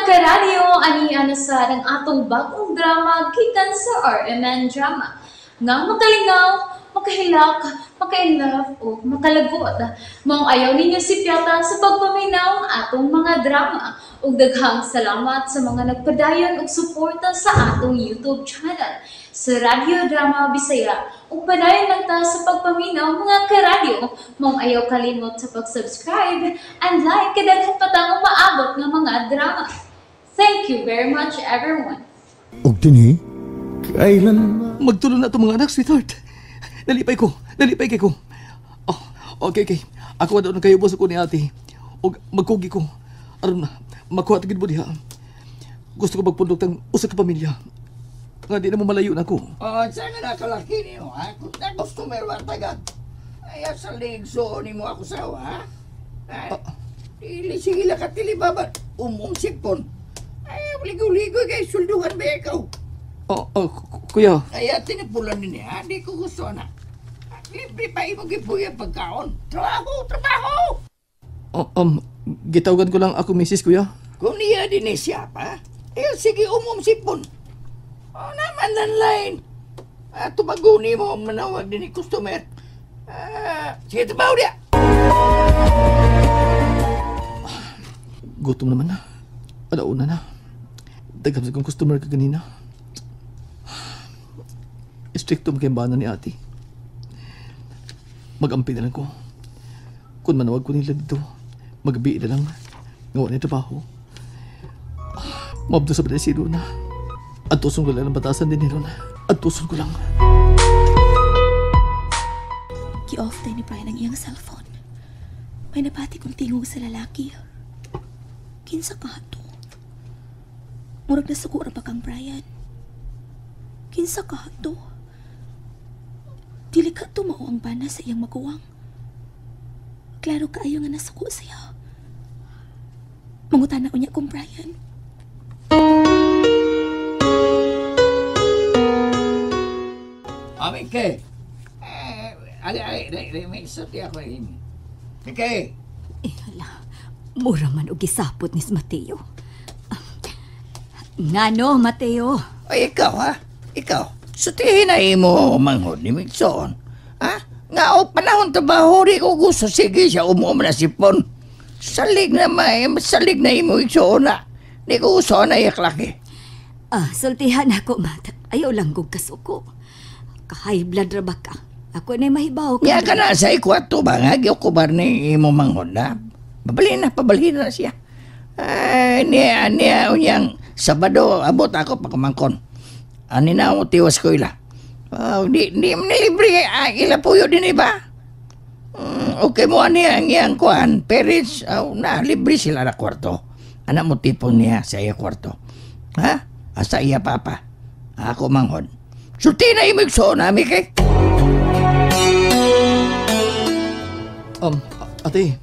karadyo, ani sa ng atong bagong drama gikan sa RMN Drama. Nga makalingaw, makahilak, maka-inlove, o makalagot. Maong ayaw ninyo si Piata sa pagpaminaw ang atong mga drama. Ug daghang salamat sa mga nagpadayon ug suporta sa atong YouTube channel sa Radio Drama Bisaya. Ug padayon lang ta sa pagpaminaw mga karadyo. Maong ayaw kalimot sa pag-subscribe and like kadaghan pa tang maabot ng mga drama. Thank you very much everyone. Og dinhi, kailan magtulong na ito mga anak, sweetheart. Nalipay kay ko. Oh, okay. Ako daw na kayo boss ko ni ate. O magkugi ko. Aron na, makuha tagid mo diha. Gusto ko magpundok tang usa ka pamilya. Nga di na mo malayo na ko. Saan nga nakalaki niyo, ha? Kung na customer wa tagad. Ay, sa ligso ni mo ako sawa, ha? Dili sila ka tilibabat. Sipon. Ay, ligo-ligo kay sulduhan ba ikaw? Kuya. Ay, tinipulan din niya. Di ko gusto na. Libre pa imong gipuya pagkaon. Trabaho! Gitawagan ko lang ako misis, kuya. Kung niya din siya pa, sige sipon. Naman line. Tumaguni mo manawag din ni customer. Sige, trabaho dia. Gutom naman na. Alauna na. Dagham sa kong customer ka ganina. Stricto magkaimbana ni ate. Magampi na lang ko. Kung manawag ko nila dito, magabi na lang. Ngawa na trabaho. Mabdo sa baday si Luna. At tuson ko lang ang batasan din ni Luna. At tuson ko lang. Gi-off tayo ni Brian ang iyang cellphone. May napati kong tingog sa lalaki. Kinsa ka to? Murag na siguro pa kang Brian. Kinsa ka to? Dili ka tumao ang bana sa iyang maguwang. Klaro kaayo nga nasuko siya. Mangutana ko niya kung Brian. Mike. Ali, may isati ako rin. Mike. Hala, mura man o gisapot ni Mateo. Ngano, Mateo? Ay, ikaw ha? Ikaw? Sutihin na imo manghod ni Migson. Ha? Nga o panahon trabaho di ko gusto sige siya na sipon. Salig na masalig na imo Migson na. Di ko gusto na yaklaki. Sultihan ako, Mat. Ayaw lang kong kasuko. Ka-high blood ra ba ka? Ako na mahibaw. Nga ka na sa ikwato ba nga giyokubar ni imo manghod na. Pabalhin na siya. Niya, unyang Sabado abot ako pakamangkon. Ani na mo tiwas ko ila. Di libre ila puyo din iba. Okay mo ani ang iyang kuan. Parents, na libre sila na kwarto. Anak mo tipon niya sa iya kwarto. Ha? Asa iya papa. Ako manghod. Sulti na imig so nami kay. Ate,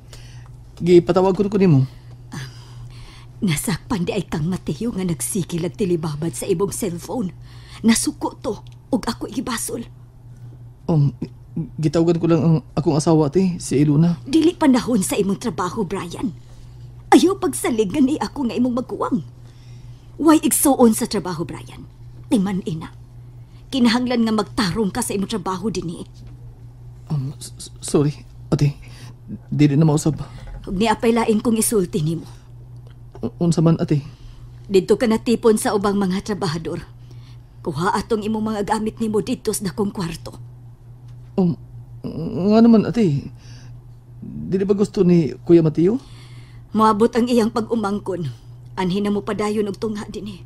gipatawag ko nimo. Nasakpan di ay kang Mateo nga nagsikil ag tilibabad sa ibong cellphone. Nasuko to, ug ako igibasol. Gitawagan ko lang ang akong asawa, ate, si Iluna. Dili panahon sa imong trabaho, Brian. Ayaw pagsaligan ni ako nga imong magkuwang. Way igsuon sa trabaho, Brian. Timan ina. Kinahanglan nga magtarong ka sa imong trabaho dinhi. Sorry, ate. Dili na mausab. Ug niapay lain kong isulti nimo. Unsa man, ate? Dito ka natipon sa ubang mga trabahador. Kuha atong imong mga gamit nimo dito sa dakong kwarto. Nga naman, ate. Dili ba gusto ni Kuya Mateo? Moabot ang iyang pag-umangkon. Anhin na mo padayon og tungha dinhi.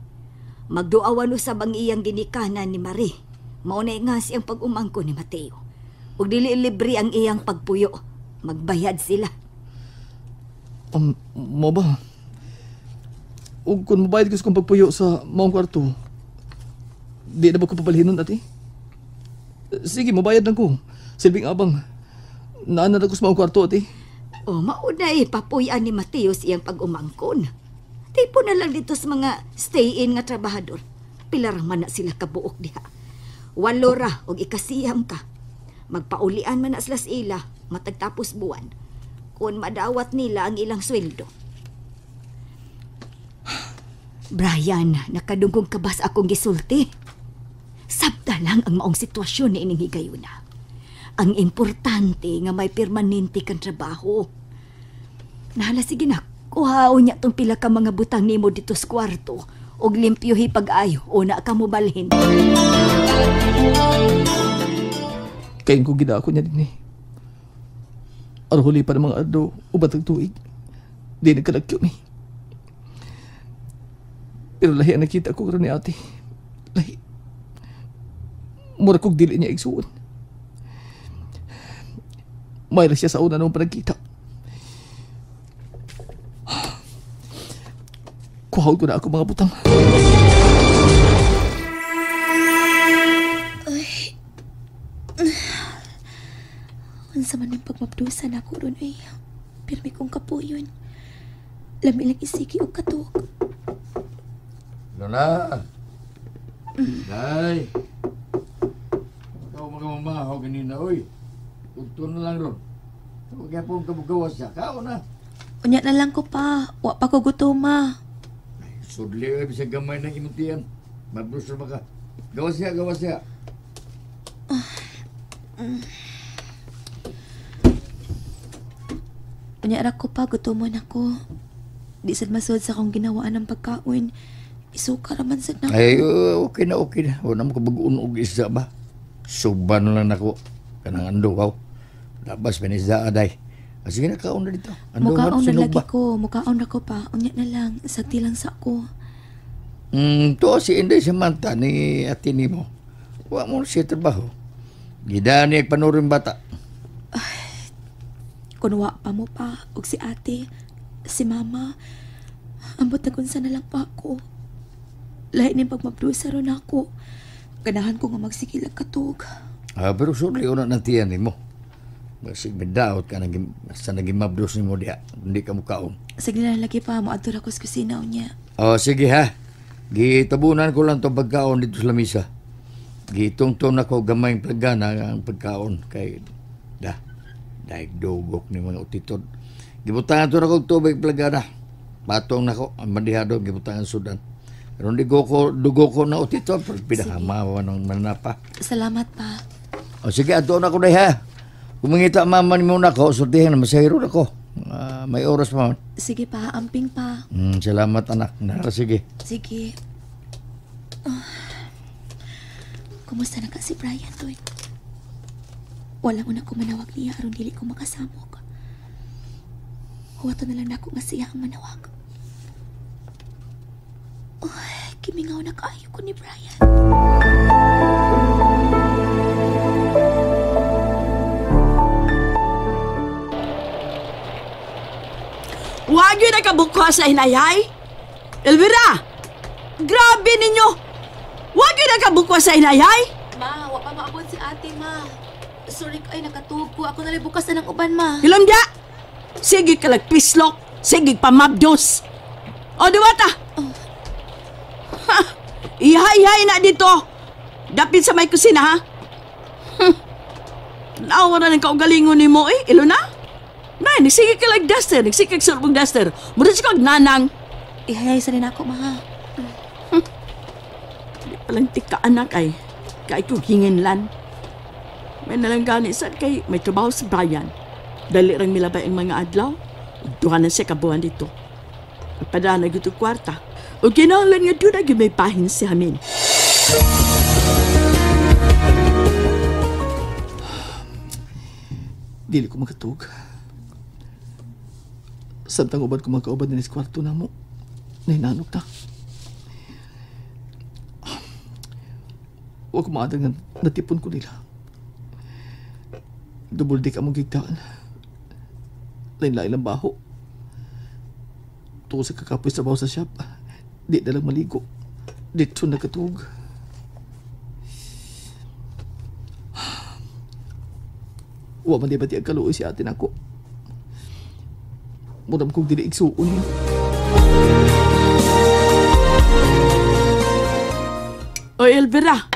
Magduawan usab ang iyang ginikanan ni Marie. Mao na nga siyang pag-umangkon ni Mateo. Ug dili libre ang iyang pagpuyo. Magbayad sila. Mo ba? Ug kung mabayad ko sa kong pagpuyo sa maong kwarto, di na ba ko papalhinon, ate? Sige, mabayad lang ko. Silbing abang. Naan na ko sa maong kwarto, ate. Mauna papuyan ni Mateo siyang pag-umangkon. Tipo na lang dito sa mga stay-in nga trabahador. Pilar man na sila kabuok diha. 8 ra og ikasiyam ka. Magpaulian man na sila sa ila matagtapos buwan. Kung madawat nila ang ilang sweldo. Brian, nakadungkong kabas akong gisulti. Sabta lang ang maong sitwasyon ni ining higayuna. Ang importante nga may permanente kang trabaho. Nahala, sige na, kuhaon niya tong pila ka mga butang nimo dito sa kwarto og limpyohi pag-ayo o na ka mo balhin. Kain ko gina ako niya din eh. Arhuli pa ng mga addo o batang tuig. Di nagkalagyo eh. Pero lahi ang nakita ko karon ni ate. Lahi. Mura kong dili niya igsuon. Mayroon siya sa una nung panagkita. Kuhaw ko na ako mga butang. Unsa man yung pagmabdusan ako ron ay pirmi kong kapuyon. Lami lang isigi o katok. Lola! Day! Ikaw makamamahaw ganina, oy. Tugto na lang ron. Huwag yan pong kabugawas siya. Kao na. Unya na lang ko pa. Wa pa ko gutoma. Sudli ay bisag gamay ng imutian. Mablusor ba ka? Gawas siya, gawas siya. Unya ra ko pa gutomon ako. Di sad masud sa akong ginawaan ng pagkaon. Isuka raman sad na. Ay, okay na, okay na. Wala mo kabagoon og isda ba? Suban lang ako. Kanang anduhaw. Labas pinisda aday. Sige na, kaon na dito. Mukaon na lagi ko. Mukaon na ko pa. Unya na lang. Sagti lang sa ako. To si Inday Samantha ni ati ni mo. Wa mo siya trabaho. Gida ni panurin bata. Kunwa pa mo pa. Og si ate. Si mama. Ambot na kunsa na lang pa ako. Lahat ni pagmabdusa ron ako. Ganahan ko nga magsikilag katog. Pero surely una nantiyan ni mo. Basig medawat ka sa naging mabdos ni mo diha. Hindi ka mukaon. Sige na lagi pa. Maadtor ako sa kusina niya. Sige ha. Gitabunan ko lang itong pagkaon dito sa lamisa. Gitungtong ako gamay plagana ang pagkaon kay daig dugok ni mga utitod. Gibutangan to na kong tubig plagana. Patong na ko ang mandihado gibutangan sudan. Pero dugo ko na utitod pero pinakamawa ng manapa. Salamat pa. Sige, ato na ko na ha. Kung mangita mama ni muna ko, sortihin na masahiro na ko. May oras pa man. Sige pa, amping pa. Salamat anak. Sige. Sige. Kumusta na ka si Brian, Toy? Walang una ko manawag niya aron dili ko makasamok. Huwato na lang na ako nga siya ang manawag. Kimingaw na kaayo ko ni Brian. Huwag yun nakabukas sa hinayay. Elvira! Grabe ninyo! Huwag yun nakabukas sa hinayay. Ma, wa pa maabot si ate, ma. Sorry ay nakatulog ko. Ako nalang bukas na ng uban, ma. Hilom dia! Sige ka pislok. Sige pa mabdos. O, diwa ta? Ha! Ihay-hay na dito. Dapit sa may kusina, ha? Naawa na ng kaugalingon ni mo, ilo na? Nay, nagsige ka duster. Nagsige ka sulbong duster. Muna siya kag nanang. Ihayay sa rin ako, ma. Di palang tika anak ay. Kaya ko hinginlan. May nalang gani sa kay may trabaho si Brian. Dali rang milabay ang mga adlaw. Duha na siya kabuhan dito. Padana gito kwarta. O kinahanglan nga doon na may pahin si Hamin. Dili ko makatug. Samtang ubad ko magkaubad na sa kwarto na mo. Nahinanok na. Huwag ko maadag na natipon ko nila. Double dick among gigdaan. Lain-lain lang baho. Tuko sa kakapoy sa baho sa shop. Di na lang maligo. Dito nagkatug. Wa man di ba ang kaluoy si atin ako. Muram kong dili igsuon niya. O Elvira,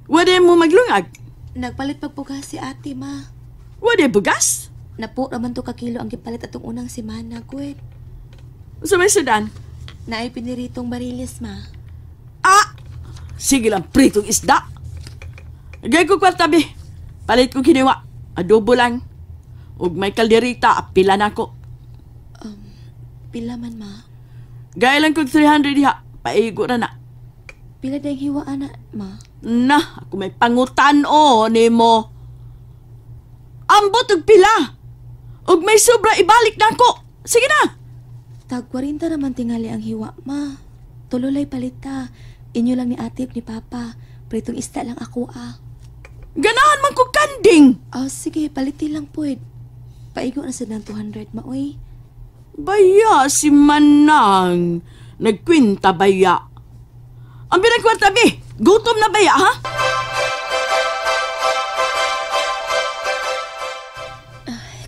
wala mo maglungag? Nagpalit pagpugas si ate, ma. Wala bugas? Napo raman to kakilo ang gipalit atong unang semana, Gwed. Sa may sudan? Naay piniritong barilis, ma. Ah! Sige lang, pritong isda. Gay ko kwarta, be. Palit ko giniwa. Adobo lang. Ug may kalderita, pila na ko. Pila man, ma. Gaya lang kong 300 diha. Paigo na na. Pila dahil hiwaan na, ma. Na, ako may pangutan o ni mo. Ambot og pila. Ug may sobra ibalik na ko. Sige na. Tag 40 naman tingali ang hiwa, ma. Tululay palita. Inyo lang ni ate ug ni papa. Pritong isda lang ako, ah. Ganahan man ko kanding. Sige, paliti lang po. Paigo na sa ng 200, ma, oy. Baya si Manang. Nagkwinta baya. Ang binagkwarta, be. Gutom na baya, ha?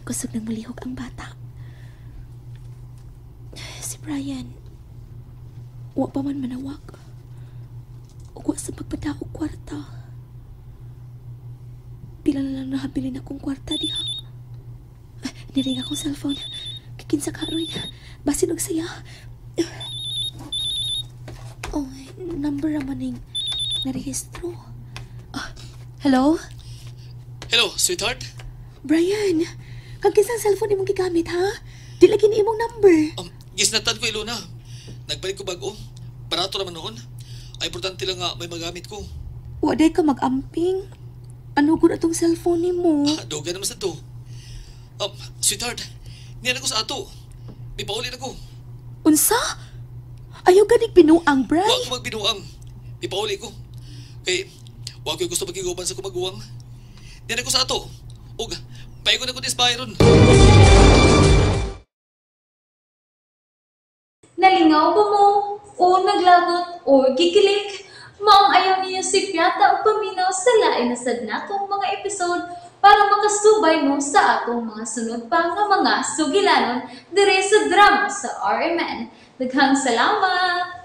Kusog nang malihog ang bata. Si Brian, wa pa man manawag. Wa sa pagpadaog kwarta. Pila na lang nahabilin akong kwarta diha. Niring akong cellphone. Kikinsa karoy. Basin og saya. Number naman yung narehistro. Hello? Hello, sweetheart. Brian, kagisang cellphone imong gigamit, ha? Di lagi ni imong number. Gisnatan ko, Ilona. Nagbalik ko bago. Barato naman noon. Ay, importante lang nga may magamit ko. Waday ka mag-amping. Ano ko na tong cellphone ni mo? Doga naman sa to. Sweetheart, niyan ako sa ato. May pauli na ko. Unsa? Ayaw ganig binuang, Bri. Huwag ko magbinuang. May pauli ko. Kay, huwag ko gusto magiguban sa kumaguwang. Niyan ako sa ato. Ug, paigo na ko dis Byron. Nalingaw ba mo? O naglagot? O gikilik? Maong ayaw niya si Piata o paminaw sa lain na sad natong mga episode para makasubay mo sa atong mga sunod pa nga mga sugilanon dire sa drama sa RMN. Daghang salamat!